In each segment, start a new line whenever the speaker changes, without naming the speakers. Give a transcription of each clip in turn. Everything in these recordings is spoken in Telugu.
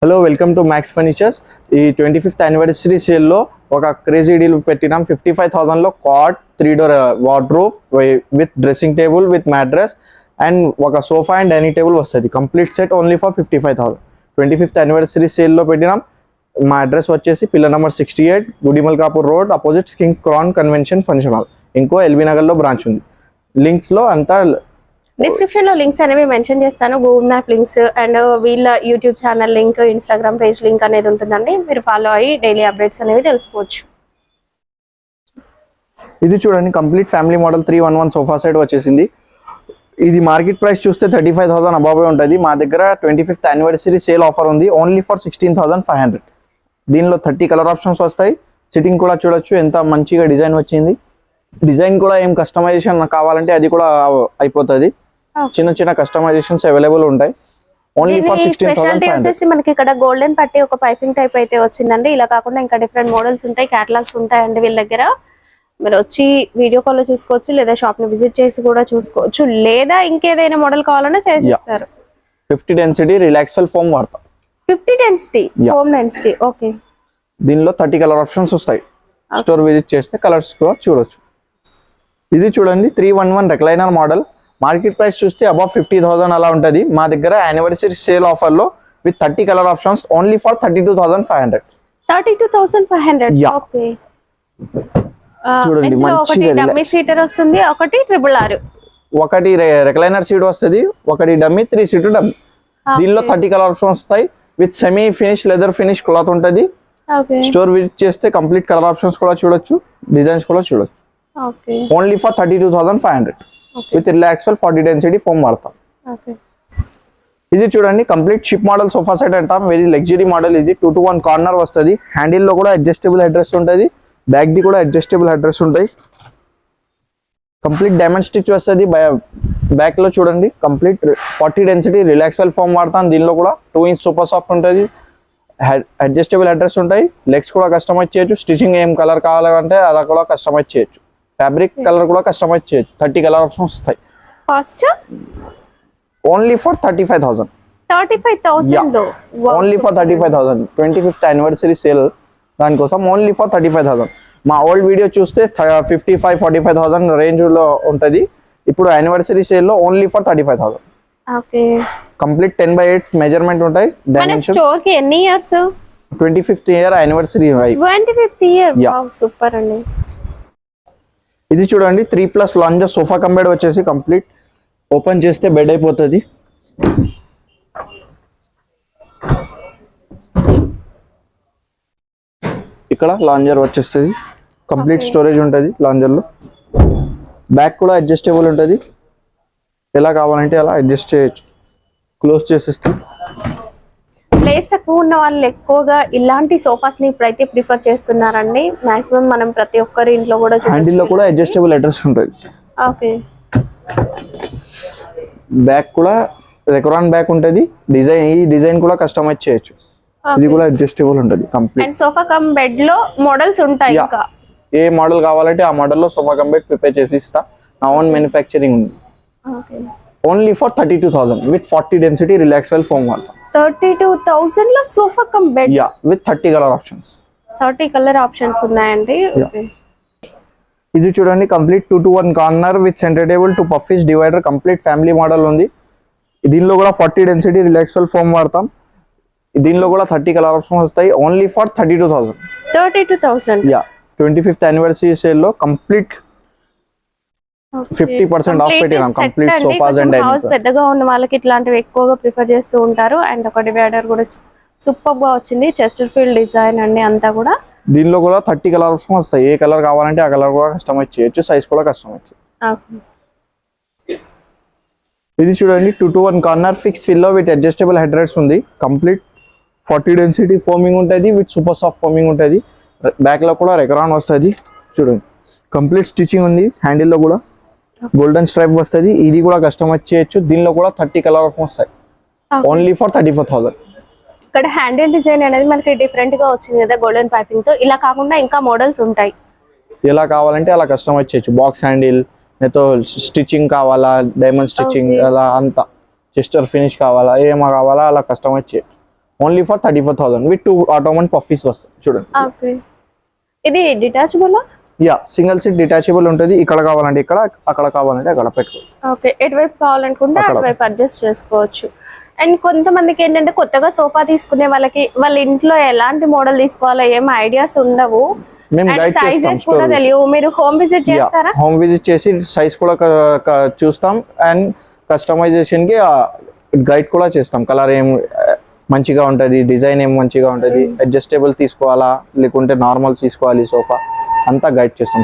Hello welcome to Max furnitures. ఈ 25th యానివర్సరీ సేల్లో ఒక క్రేజీ డీల్ పెట్టినాం. 55,000లో cot 3 door wardrobe with dressing table with mattress and ఒక సోఫా అండ్ డైనింగ్ టేబుల్ వస్తుంది. Complete set only for 55,000. 25th anniversary సేల్లో పెట్టినాం. మా అడ్రస్ వచ్చేసి pillar number 68 Gudimalkapur road opposite king crown convention function hall. ఇంకో ఎల్బీ నగర్లో బ్రాంచ్ ఉంది. లింక్స్లో అంతా
డిస్క్రిప్షన్ లో లింక్స్ అనేవి మెన్షన్ చేస్తాను. గూగుల్ మ్యాప్ లింక్స్ అండ్ వీళ్ళ YouTube channel link, Instagram page link అనేది ఉంటుందండి. మీరు ఫాలో అయ్యి డైలీ అప్డేట్స్ అనేవి తెలుసుకోవచ్చు.
ఇది చూడండి, complete family model 311 sofa set వచ్చేసింది. ఇది మార్కెట్ ప్రైస్ చూస్తే 35,000 అబాబే ఉంటుంది. మా దగ్గర 25th యానివర్సరీ సేల్ ఆఫర్ ఉంది ఓన్లీ ఫర్ 16,500. దీనిలో 30 కలర్ ఆప్షన్స్ వస్తాయి. సిట్టింగ్ కూడా చూడొచ్చు ఎంత మంచిగా డిజైన్ వచ్చింది. డిజైన్ కూడా ఏం కస్టమైజేషన్ కావాలంటే అది కూడా అయిపోతుంది. చిన్న చిన్న కస్టమైజేషన్స్ అవైలబుల్ ఉంటాయి. Only for 16,500.
వచ్చేసి మనకి ఇక్కడ గోల్డెన్ పట్టి ఒక పైపింగ్ టైప్ అయితే వచ్చిందండి. ఇలా కాకుండా ఇంకా డిఫరెంట్ మోడల్స్ ఉంటాయి, క్యాటలాగ్స్ ఉంటాయండి వీళ్ళ దగ్గర. మీరు వచ్చి వీడియో కాల్ లో చూసుకోవచ్చు, లేదా షాప్ ని విజిట్ చేసి కూడా చూసుకోవచ్చు, లేదా ఇంకేదైనా మోడల్ కావాలన్నా చేసిస్తారు.
50 డెన్సిటీ రిలాక్స్ఫుల్ ఫోమ్ వాడతాం.
50 డెన్సిటీ ఫోమ్ డెన్సిటీ. ఓకే,
దీనిలో 30 కలర్ ఆప్షన్స్ వస్తాయి. స్టోర్ విజిట్ చేస్తే కలర్స్ కూడా చూడొచ్చు. ఇది చూడండి 311 రెక్లైనర్ మోడల్. మార్కెట్ ప్రైస్ చూస్తే అబౌవ్ 50,000 అలా ఉంటుంది. మా దగ్గర యానివర్సరీ సేల్ ఆఫర్ లో with 30 colour options only for 32,500.
32,500. Okay,
చూడండి
ఒకటి డమ్మీ సీటర్ వస్తుంది, ఒకటి RRR,
ఒకటి రెక్లైనర్ సీట్ వస్తుంది, ఒకటి డమ్మీ 3 సీటర్ డమ్మీ. దీనిలో 30 కలర్ ఆప్షన్స్ వస్తాయి with semi finish leather finish cloth ఉంటుంది. స్టోర్ విజిట్ చేస్తే కంప్లీట్ కలర్ ఆప్షన్స్ కూడా చూడొచ్చు, డిజైన్స్ కూడా చూడొచ్చు. Only for 32,500 with relaxful 40 density foam వాడతాం. ఇది చూడండి, complete ship model sofa set అంటాం. Very luxury model. ఇది 2 to 1 కార్నర్ వస్తుంది. హ్యాండిల్ లో కూడా అడ్జస్టబుల్ అడ్రస్ ఉంటుంది, బ్యాక్ ది కూడా అడ్జస్టబుల్ అడ్రస్ ఉంటాయి. కంప్లీట్ డైమండ్ స్టిచ్ వస్తుంది. బ్యాక్ లో చూడండి కంప్లీట్ 40 డెన్సిటీ రిలాక్స్ఫుల్ ఫోమ్ వాడతాం. దీనిలో కూడా 2 inch సూపర్ సాఫ్ట్ ఉంటుంది, అడ్జస్టబుల్ అడ్రస్ ఉంటాయి. లెగ్స్ కూడా కస్టమైజ్ చేయొచ్చు. స్టిచింగ్ ఏం కలర్ కావాలంటే అలా కూడా కస్టమైజ్ చేయొచ్చు. ఫ్యాబ్రిక్ కలర్ కూడా కస్టమైజ్ చేయొచ్చు. 30 కలర్ ఆప్షన్స్ వస్తాయి.
Cost
only for 35,000.
35,000
only for 35,000. 25th anniversary sale దానికోసం ఓన్లీ ఫర్ 35,000. మా ఓల్డ్ వీడియో చూస్తే 55,000-45,000 రేంజ్ లో ఉంటుంది. ఇప్పుడు యానివర్సరీ సేల్ లో only for 35,000.
Okay,
complete 10x8 measurement ఉంటాయి.
డైమెన్షన్స్ స్టోర్ కి ఎన్ని years?
25th year anniversary.
25th year. Wow, super అండి.
ఇది చూడండి 3+ లాంజర్ సోఫా కమ్ బెడ్ వచ్చేసి కంప్లీట్ ఓపెన్ చేస్తే బెడ్ అయిపోతుంది. ఇక్కడ లాంజర్ వచ్చేస్తుంది. కంప్లీట్ స్టోరేజ్ ఉంటుంది లాంజర్ లో. బ్యాక్ కూడా అడ్జస్టబుల్ ఉంటుంది. ఎలా కావాలంటే అలా అడ్జస్ట్ చేయొచ్చు. క్లోజ్ చేసేస్తే
ప్లేస్ తక్కువ ఉన్న వాళ్ళు ఎక్కువగా ఇలాంటి సోఫాస్ ని ఇప్పుడైతే ప్రిఫర్ చేస్తున్నారండి. మాక్సిమం మనం ప్రతి ఒక్కరి ఇంట్లో కూడా
హ్యాండిల్ లో కూడా అడ్జస్టబుల్ అడ్రస్ ఉంటుంది.
ఓకే,
బ్యాక్ కూడా రెక్రాన్ బ్యాక్ ఉంటుంది. డిజైన్ ఈ డిజైన్ కూడా కస్టమైజ్ చేయొచ్చు. ఇది కూడా అడ్జస్టబుల్ ఉంటుంది complete.
And sofa cum bed లో మోడల్స్ ఉంటాయి. ఇంకా
ఏ మోడల్ కావాలంటే ఆ మోడల్ లో సోఫా కమ్ బెడ్ ప్రిపేర్ చేసి ఇస్తా. నా ఓన్ మ్యానుఫ్యాక్చరింగ్ ఉంది. Only for 32,000 with 40 density relaxful foam వాడతాం.
32,000 లో sofa cum bed
with 30 colour options.
30 colour options ఉన్నాయండి.
ఇది చూడండి complete 2 to 1 corner with centre table 2 puffies divider. Complete family model ఉంది. దీనిలో కూడా 40 డెన్సిటీ రిలాక్స్ఫుల్ ఫోమ్ వాడతాం. దీనిలో కూడా 30 కలర్ ఆప్షన్స్ వస్తాయి. Only for 32,000.
32,000.
25th anniversary sale లో కంప్లీట్ 50% ఆఫ్ పెట్టినాం. కంప్లీట్ సోఫాస్ అండ్
హౌస్ పెద్దగా ఉన్న వాళ్ళకి ఇట్లాంటివి ఎక్కువగా ప్రిఫర్ చేస్తూ ఉంటారు. అండ్ ఒక డివైడర్ కూడా సూపర్ గా వచ్చింది. చెస్టర్ ఫీల్డ్ డిజైన్ అండి అంతా కూడా.
దీనిలో కూడా 30 కలర్ ఆప్షన్స్ వస్తాయి. ఏ కలర్ కావాలంటే ఆ కలర్ కూడా కస్టమైజ్ చేయొచ్చు. సైజ్ కూడా కస్టమైజ్ చేయొచ్చు. ఇది చూడండి 2 to 1 corner fix pillow with adjustable head rest ఉంది. కంప్లీట్ 40 డెన్సిటీ ఫోమింగ్ ఉంటుంది విత్ సూపర్ సాఫ్ట్ ఫోమింగ్ ఉంటుంది. బ్యాక్ లో కూడా రెక్రాన్ వస్తుంది. చూడండి కంప్లీట్ స్టిచింగ్ ఉంది. హ్యాండిల్ లో కూడా గోల్డెన్ స్ట్రైప్ వస్తుంది. ఇది కూడా కస్టమైజ్ చేయొచ్చు. దీనిలో కూడా 30 కలర్ ఆప్షన్స్ వస్తాయి. Only for 34,000.
ఇక్కడ హ్యాండిల్ డిజైన్ అనేది మనకి డిఫరెంట్ గా వచ్చింది కదా గోల్డెన్ పైపింగ్ తో. ఇలా కాకుండా ఇంకా మోడల్స్ ఉంటాయి.
ఎలా కావాలంటే అలా కస్టమైజ్ చేయొచ్చు. బాక్స్ హ్యాండిల్, లేతో స్టిచ్చింగ్ కావాలా, డైమండ్ స్టిచ్చింగ్ అలా అంతా చెస్టర్ ఫినిష్ కావాలా, ఏమో కావాలా అలా కస్టమైజ్ చేయొచ్చు. ఓన్లీ ఫర్ 34,000 విత్ 2 ఆటోమన్ పఫీస్ వస్తాయి చూడండి.
ఓకే, ఇది detachable?
Yeah, single seat detachable ఉంటుంది. ఇక్కడ కావాలంటే ఇక్కడ, అక్కడ కావాలంటే అక్కడ పెట్టుకోవచ్చు.
ఓకే, ఎటువైపు కావాలనుకుంటే అటువైపు అడ్జస్ట్ చేసుకోవచ్చు. అండ్ కొంతమందికి ఏంటంటే కొత్తగా సోఫా తీసుకునే వాళ్ళకి వాళ్ళ ఇంట్లో ఎలాంటి మోడల్ తీసుకోవాలో ఏం ఐడియాస్ ఉండవు, సైజెస్ కూడా తెలియవు. మీరు హోమ్ విజిట్ చేస్తారా?
హోమ్ విజిట్ చేసి సైజ్ కూడా చూస్తాం అండ్ కస్టమైజేషన్ కి గైడ్ కూడా చేస్తాం. కలర్ ఏం మంచిగా ఉంటది, డిజైన్ ఏం మంచిగా ఉంటది, అడ్జస్టబుల్ తీసుకోవాలా లేకుంటే నార్మల్ తీసుకోవాలి సోఫా అంతా గైడ్ చేస్తాం.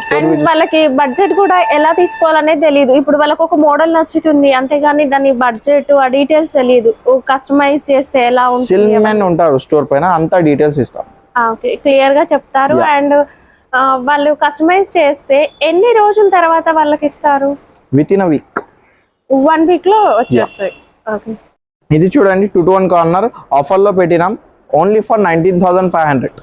వాళ్ళకి బడ్జెట్ కూడా ఎలా తీసుకోవాలనేది తెలియదు. ఇప్పుడు వాళ్ళకి ఒక మోడల్ నచ్చుతుంది, అంతేగాని దాని బడ్జెట్ ఆ డీటెయిల్స్ తెలియదు. కస్టమైజ్ చేస్తే ఎలా ఉంటుంది,
సేల్స్మెన్ ఉంటారు స్టోర్ పైన, అంతా డీటెయిల్స్ ఇస్తాం.
ఓకే, క్లియర్ గా చెప్తారు. అండ్ వాళ్ళు కస్టమైజ్ చేస్తే ఎన్ని రోజుల తర్వాత వాళ్ళకి ఇస్తారు?
విత్ ఇన్ వీక్,
1 వీక్ లో వచ్చేస్తాయి. ఓకే,
ఇది చూడండి 2-to-1 కార్నర్ ఆఫర్ లో పెట్టినాం. Only for 19,500.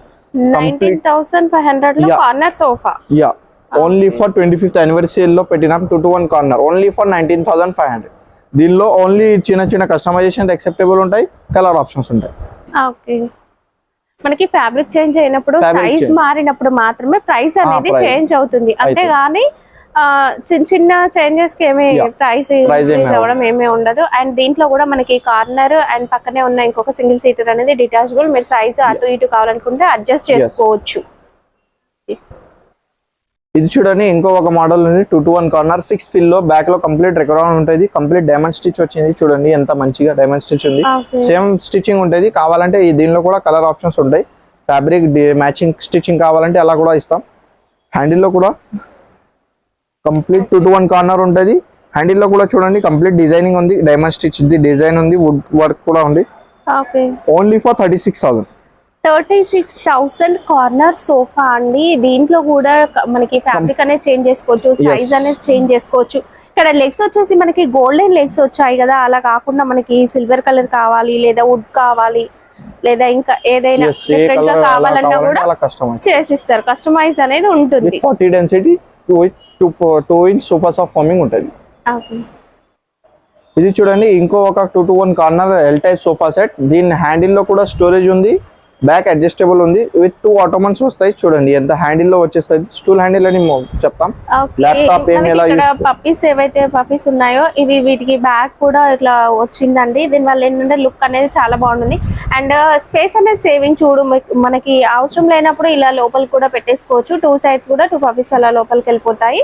19,500 లో corner sofa.
Yeah, only for 25th anniversary లో పెట్టినాం 2-to-1 కార్నర్. Only for 19,500. దీనిలో ఓన్లీ చిన్న చిన్న కస్టమైజేషన్ యాక్సెప్టబుల్ ఉంటాయి, కలర్ ఆప్షన్స్ ఉంటాయి.
ఓకే, మనకి ఫ్యాబ్రిక్ చేంజ్ అయినప్పుడు, సైజ్ మారినప్పుడు మాత్రమే ప్రైస్ అనేది చేంజ్ అవుతుంది, అంతేగాని చిన్న చిన్న చేంజెస్ కి ఏమి ప్రైస్ అవ్వడం ఏమీ ఉండదు. అండ్ దీంట్లో కూడా మనకి కార్నర్ అండ్ పక్కనే ఉన్న ఇంకొక సింగిల్ సీటర్ అనేది డిటాచబుల్. మీరు సైజ్ అటు ఇటు కావాలనుకుంటే అడ్జస్ట్ చేసుకోవచ్చు.
ఇది చూడండి ఇంకో ఒక మోడల్ ఉంది 2-to-1 కార్నర్ ఫిక్స్ ఫిల్ లో. బ్యాక్ లో కంప్లీట్ రెకరాన్ ఉంటుంది, కంప్లీట్ డైమండ్ స్టిచ్ వచ్చింది. చూడండి ఎంత మంచిగా డైమండ్ స్టిచ్ ఉంది, సేమ్ స్టిచ్చింగ్ ఉంటుంది. కావాలంటే దీనిలో కూడా కలర్ ఆప్షన్స్ ఉంటాయి, ఫ్యాబ్రిక్ మ్యాచింగ్ స్టిచ్చింగ్ కావాలంటే అలా కూడా ఇస్తాం. హ్యాండిల్ లో కూడా కంప్లీట్ 2-to-1 కార్నర్ ఉంటుంది. హ్యాండిల్ లో కూడా చూడండి కంప్లీట్ డిజైనింగ్ ఉంది, డైమండ్ స్టిచ్ డిజైన్ ఉంది, వుడ్ వర్క్ కూడా ఉంది. Only for 36,000.
36,000 కార్నర్ సోఫా అండి. దీంట్లో కూడా మనకి ఫ్యాబ్రిక్ అనేది చేంజ్ చేసుకోవచ్చు, సైజ్ అనేది చేంజ్ చేసుకోవచ్చు. ఇక్కడ లెగ్స్ వచ్చేసి మనకి గోల్డెన్ లెగ్స్ వచ్చాయి కదా, అలా కాకుండా మనకి సిల్వర్ కలర్ కావాలి, లేదా వుడ్ కావాలి, లేదా ఇంకా ఏదైనా డిఫరెంట్ గా కావాలన్నా కూడా చేసిస్తారు. కస్టమైజ్ అనేది ఉంటుంది.
40 density 2 inch sofas of farming ఉంటుంది. ఇది చూడండి ఇంకో ఒక 2-to-1 corner L type sofa set. దీని హ్యాండిల్ లో కూడా స్టోరేజ్ ఉంది, బ్యాక్ అడ్జస్టబుల్ ఉంది, విత్ 2 ఆటోమన్స్ వస్తాయి. చూడండి ఎంత హ్యాండిల్ లో వచ్చేస్తుంది, స్టూల్ హ్యాండిల్ అని చెప్తాం. ల్యాప్టాప్
పప్పీస్ ఏవైతే పప్పీస్ ఉన్నాయో ఇవి, వీటికి బ్యాక్ కూడా ఇట్లా వచ్చిందండి. దీని వల్ల ఏంటంటే లుక్ అనేది చాలా బాగుంటుంది. అండ్ స్పేస్ అనేది సేవింగ్. చూడు, మనకి అవసరం లేనప్పుడు ఇలా లోపల కూడా పెట్టేసుకోవచ్చు. 2 sides కూడా 2 పప్పీస్ అలా లోపలికి వెళ్ళిపోతాయి.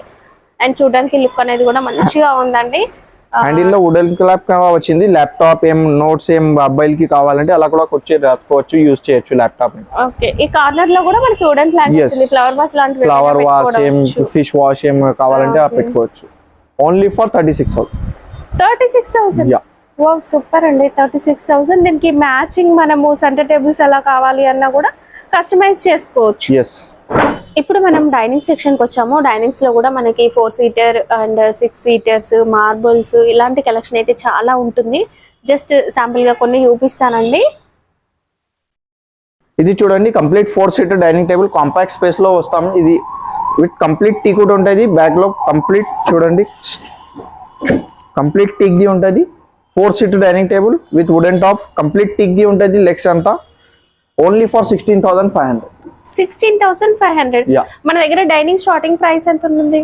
అండ్ చూడడానికి లుక్ అనేది కూడా మంచిగా ఉందండి.
హ్యాండిల్ లో వుడెన్ క్లాప్ వచ్చింది. ల్యాప్టాప్ ఏం నోట్స్ ఏం అబ్బాయిలకి కావాలంటే అలా కూడా వచ్చి రాసుకోవచ్చు, యూజ్ చేయొచ్చు ల్యాప్టాప్ ని.
ఓకే, ఈ కార్నర్ లో కూడా మనకి వుడెన్ ప్లాంట్ వచ్చింది, ఫ్లవర్ వాస్ లాంటివి,
ఫ్లవర్ వాస్ ఏం ఫిష్ వాష్ ఏం కావాలంటే పెట్టుకోవచ్చు. Only for 36,000.
36,000.
Yeah,
wow, super అండి. 36,000. దీనికి మ్యాచింగ్ మనము సెంటర్ టేబుల్స్ ఎలా కావాలి అన్నా కూడా కస్టమైజ్ చేసుకోవచ్చు.
ఎస్.
ఇప్పుడు మనం డైనింగ్ సెక్షన్ కి వచ్చాము. డైనింగ్స్ లో కూడా మనకి 4 seater అండ్ 6 seaters, మార్బుల్స్ ఇలాంటి కలెక్షన్ అయితే చాలా ఉంటుంది. జస్ట్ శాంపుల్ గా కొన్ని చూపిస్తానండి.
ఇది చూడండి complete 4 seater dining table compact space లో వస్తాం. ఇది విత్ కంప్లీట్ టీక్ వుడ్ ఉంటుంది. బ్యాక్ లో కంప్లీట్ చూడండి కంప్లీట్ టీక్ ది ఉంటుంది. 4 seater dining table with wooden top, complete teak the ఉంటుంది, లెగ్స్ అంతా. Only for 16,500.
16,500. మన దగ్గర డైనింగ్ స్టార్టింగ్ ప్రైస్ ఎంత ఉంది?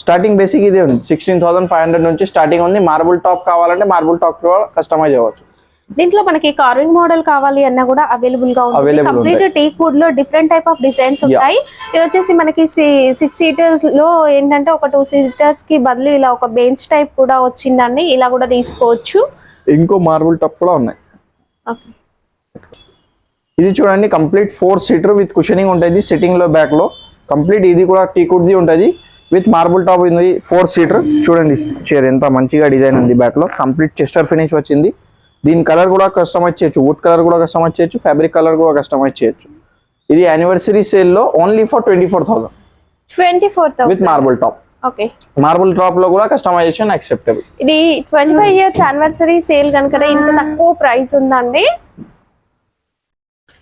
స్టార్టింగ్ బేసిక్ ఇదే ఉంది, 16,500 నుంచి స్టార్టింగ్ ఉంది. మార్బుల్ టాప్ కావాలంటే మార్బుల్ టాప్ కూడా కస్టమైజ్ అవ్వచ్చు.
దీంట్లో మనకి కార్వింగ్ మోడల్ కావాలి అన్నా కూడా అవైలబుల్ గా ఉంది. కంప్లీట్ టీక్ వుడ్ లో డిఫరెంట్ టైప్ ఆఫ్ డిజైన్స్ ఉంటాయి. ఇది వచ్చేసి మనకి 6 seaters లో ఏంటంటే ఒక 2 seaters కి బదులు ఇలా ఒక బెంచ్ టైప్ కూడా వచ్చిందండి, ఇలా కూడా తీసుకోవచ్చు.
ఇంకో మార్బుల్ టాప్ కూడా ఉన్నాయి. ఇది చూడండి కంప్లీట్ 4 seater విత్ కుషనింగ్ ఉంటుంది సిట్టింగ్ లో, బ్యాక్ లో కంప్లీట్. ఇది కూడా టీక్ వుడ్ ది ఉంటుంది విత్ మార్బుల్ టాప్ ఉంది. 4 seater చూడండి చైర్ ఎంత మంచిగా డిజైన్ ఉంది. బ్యాక్ లో కంప్లీట్ చెస్టర్ ఫినిష్ వచ్చింది. దీని కలర్ కూడా కస్టమైజ్ చేయొచ్చు, వుడ్ కలర్ కూడా కస్టమైజ్ చేయొచ్చు, ఫ్యాబ్రిక్ కలర్ కూడా కస్టమైజ్ చేయొచ్చు. ఇది యానివర్సరీ సేల్ లో only for 24,000.
24,000
with marble top.
Okay,
marble top లో కూడా కస్టమైజేషన్ యాక్సెప్టబుల్.
ఇది 25 years యానివర్సరీ సేల్ కనుక ఇంత తక్కువ ప్రైస్ ఉందండి.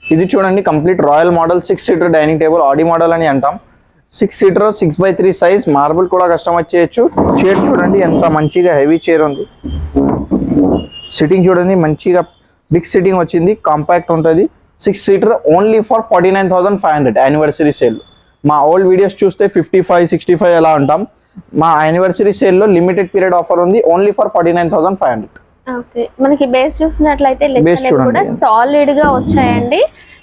ఇది చూడండి complete royal model 6 seater dining table, Audi model అని అంటాం. 6 seater 6x3 సైజ్, మార్బుల్ కూడా కస్టమైజ్ చేయొచ్చు. చైర్ చూడండి ఎంత మంచిగా హెవీ చైర్ ఉంది. సిట్టింగ్ చూడండి మంచిగా బిగ్ సిట్టింగ్ వచ్చింది, కాంపాక్ట్ ఉంటుంది, 6 seater only for 49,500 anniversary sale. మా ఓల్డ్ వీడియోస్ చూస్తే 55, 65 ఎలా ఉంటాం. మా యానివర్సరీ సేల్లో లిమిటెడ్ పీరియడ్ ఆఫర్ ఉంది, ఓన్లీ ఫర్ 49,500.
ఓకే, మనకి బేస్ చూసినట్లయితే లెగ్స్
Base
అనేవి కూడా
చూడండి.
సాలిడ్ గా వచ్చాయండి.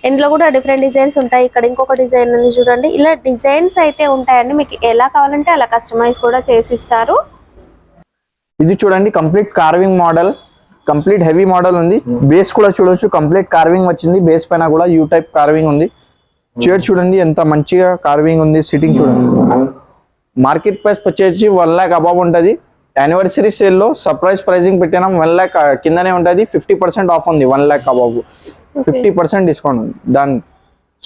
ఇందులో కూడా డిఫరెంట్ డిజైన్స్ ఉంటాయి. ఇక్కడ ఇంకొక డిజైన్ ఉంది చూడండి. ఇలా డిజైన్స్ అయితే ఉంటాయండి, మీకు ఎలా కావాలంటే అలా కస్టమైజ్ కూడా చేసిస్తారు.
ఇది చూడండి complete carving model, complete heavy model ఉంది. బేస్ కూడా చూడొచ్చు, కంప్లీట్ కార్వింగ్ వచ్చింది. బేస్ పైన కూడా యూ టైప్ కార్వింగ్ ఉంది. చైర్ చూడండి ఎంత మంచిగా కార్వింగ్ ఉంది. సిట్టింగ్ చూడండి. మార్కెట్ ప్రైస్ వచ్చేసి 1 lakh అబవ్ ఉంటుంది. యానివర్సరీ సేల్లో సర్ప్రైజ్ ప్రైజింగ్ పెట్టినాం. 1 lakh కిందనే ఉంటుంది. 50% ఆఫ్ ఉంది. 1 lakh అబవ్ 50% డిస్కౌంట్ ఉంది. దాని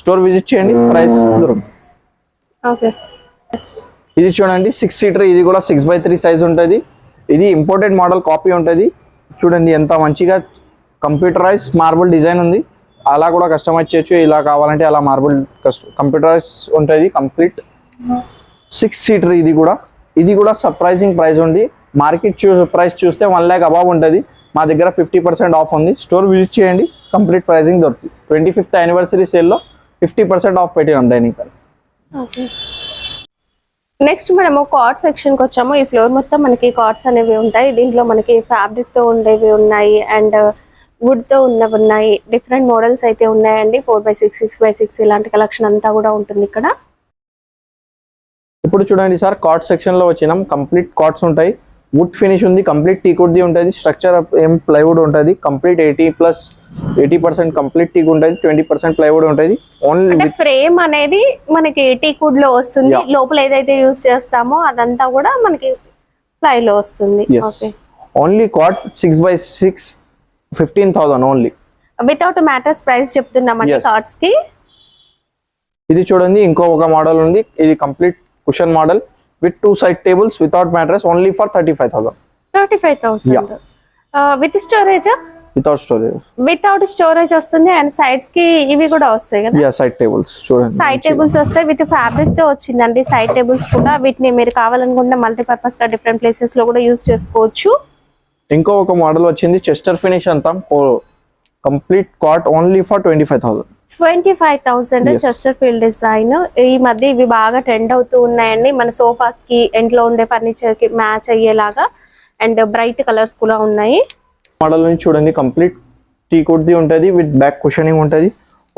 స్టోర్ విజిట్ చేయండి, ప్రైస్ దొరుకుతుంది.
ఓకే,
ఇది చూడండి 6 సీటర్, ఇది కూడా 6x3 సైజ్ ఉంటుంది. ఇది ఇంపోర్టెడ్ మోడల్ కాపీ ఉంటుంది. చూడండి ఎంత మంచిగా కంప్యూటరైజ్ మార్బుల్ డిజైన్ ఉంది. అలా కూడా కస్టమైజ్ చేయొచ్చు, ఇలా కావాలంటే అలా మార్బుల్ కంప్యూటరైజ్ ఉంటుంది. Complete 6 seater. ఇది కూడా సర్ప్రైజింగ్ ప్రైస్ ఉంది. మార్కెట్ ప్రైస్ చూస్తే 1 lakh అబవ్ ఉంటుంది. మా దగ్గర 50% ఆఫ్ ఉంది. స్టోర్ విజిట్ చేయండి, కంప్లీట్ ప్రైజింగ్ దొరుకుతుంది. 25th యానివర్సరీ సేల్లో 50% ఆఫ్ పెట్టినాం డైనింగ్ పైన.
ఓకే, నెక్స్ట్ మనము కార్డ్ సెక్షన్ కి వచ్చాము. ఈ ఫ్లోర్ మొత్తం మనకి కార్డ్స్ అనేవి ఉంటాయి. దీంట్లో మనకి ఫ్యాబ్రిక్ తో ఉండేవి ఉన్నాయి అండ్ వుడ్ తో ఉన్నవి ఉన్నాయి. డిఫరెంట్ మోడల్స్ అయితే ఉన్నాయండి. 4x6, 6x6 ఇలాంటి కలెక్షన్ అంతా కూడా ఉంటుంది ఇక్కడ.
ఇప్పుడు చూడండి సార్, కార్డ్ సెక్షన్ లో వచ్చినాం. కంప్లీట్ కార్డ్స్ ఉంటాయి. వుడ్ ఫినిష్ ఉంది, కంప్లీట్ టీకుడ్ ది ఉంటుంది. స్ట్రక్చర్ ఏం ప్లైవుడ్ ఉంటుంది. కంప్లీట్ 80% కంప్లీట్ టీక్ ఉంటుంది. 20% ప్లైవుడ్ ఉంటుంది. ఓన్లీ
అంటే ఫ్రేమ్ అనేది మనకి టీకుడ్ లో వస్తుంది. లోపల ఏదైతే యూస్ చేస్తామో అదంతా కూడా మనకి ప్లై లో వస్తుంది. Okay,
only cot 6x6 15,000 only.
Without mattress price చెప్తున్నామండి కార్డ్స్ కి.
ఇది చూడండి ఇంకో ఒక మోడల్ ఉంది. ఇది complete cushion model with 2 side tables without mattress only for 35,000.
35,000 with storage?
Without storage.
Without storage వస్తుంది అండ్ సైడ్స్ కి ఇవి కూడా వస్తాయి కదా.
సైడ్ టేబుల్స్ చూడండి.
సైడ్ టేబుల్స్ వస్తాయి విత్ ఫ్యాబ్రిక్ తో వచ్చిందండి. సైడ్ టేబుల్స్ కూడా వీటిని మీరు కావాలనుకుంటే మల్టీపర్పస్ గా డిఫరెంట్ ప్లేసెస్ లో కూడా యూస్ చేసుకోవచ్చు.
ఇంకో ఒక మోడల్ వచ్చింది చెస్టర్ ఫినిష్ అంతా. Complete cot only for 25,000.
25,000 chesterfield design. ఈ మధ్య ఇవి బాగా ట్రెండ్ అవుతూ ఉన్నాయండి. మన సోఫాస్ కి, ఇంట్లో ఉండే ఫర్నిచర్ కి మ్యాచ్ అయ్యేలాగా అండ్ బ్రైట్ కలర్స్ కూడా ఉన్నాయి.
మోడల్ నుంచి చూడండి కంప్లీట్ టీ కుడ్ ది ఉంటుంది విత్ బ్యాక్ కుషనింగ్ ఉంటుంది.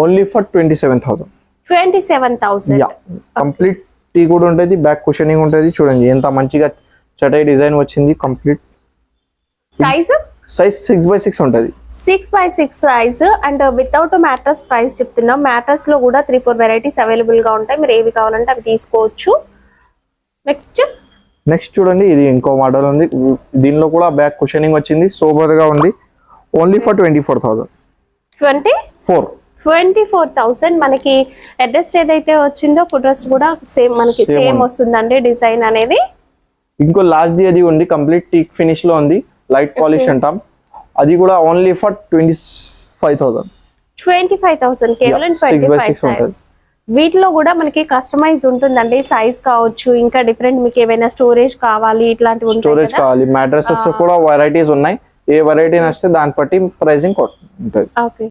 Only for 27,000.
27,000
complete tea could ఉంటుంది, బ్యాక్ కుషనింగ్ ఉంటుంది. చూడండి ఎంత మంచిగా చటై డిజైన్ వచ్చింది. కంప్లీట్
సైజ్
6x6 ఉంటుంది.
6x6 size and without mattress price చెప్తున్నాం. మ్యాట్రస్ లో కూడా 3-4 వెరైటీస్ అవైలబుల్ గా ఉంటాయి. మీరు ఏవి కావాలంటే అవి తీసుకోవచ్చు.
నెక్స్ట్ చూడండి ఇది ఇంకో మోడల్ ఉంది. దీనిలో కూడా బ్యాక్ కుషనింగ్ వచ్చింది. సోబర్ గా ఉంది. Only for 24,000.
24,000 మనకి అడ్రస్ ఏదైతే వచ్చిందో ఫుడ్ రెస్ట్ కూడా సేమ్ మనకి సేమ్ వస్తుందండి డిజైన్ అనేది.
ఇంకో లాస్ట్ ది అది ఉంది కంప్లీట్ టీక్ ఫినిష్ లో ఉంది. లైట్ పాలిష్ అంటాం. అది కూడా ఓన్లీ ఫర్ 25,000.
25,000 కేవలం 25,000. వీటిలో కూడా మనకి కస్టమైజ్ ఉంటుందండి. సైజ్ కావచ్చు, ఇంకా డిఫరెంట్ మీకు ఏమైనా స్టోరేజ్ కావాలి ఇట్లాంటివి
స్టోరేజ్ కావాలి. మ్యాట్రసెస్ కూడా వెరైటీస్ ఉన్నాయి. ఏ వెరైటీ నచ్చితే దాన్ని బట్టి ప్రైసింగ్ ఉంటుంది.
ఓకే.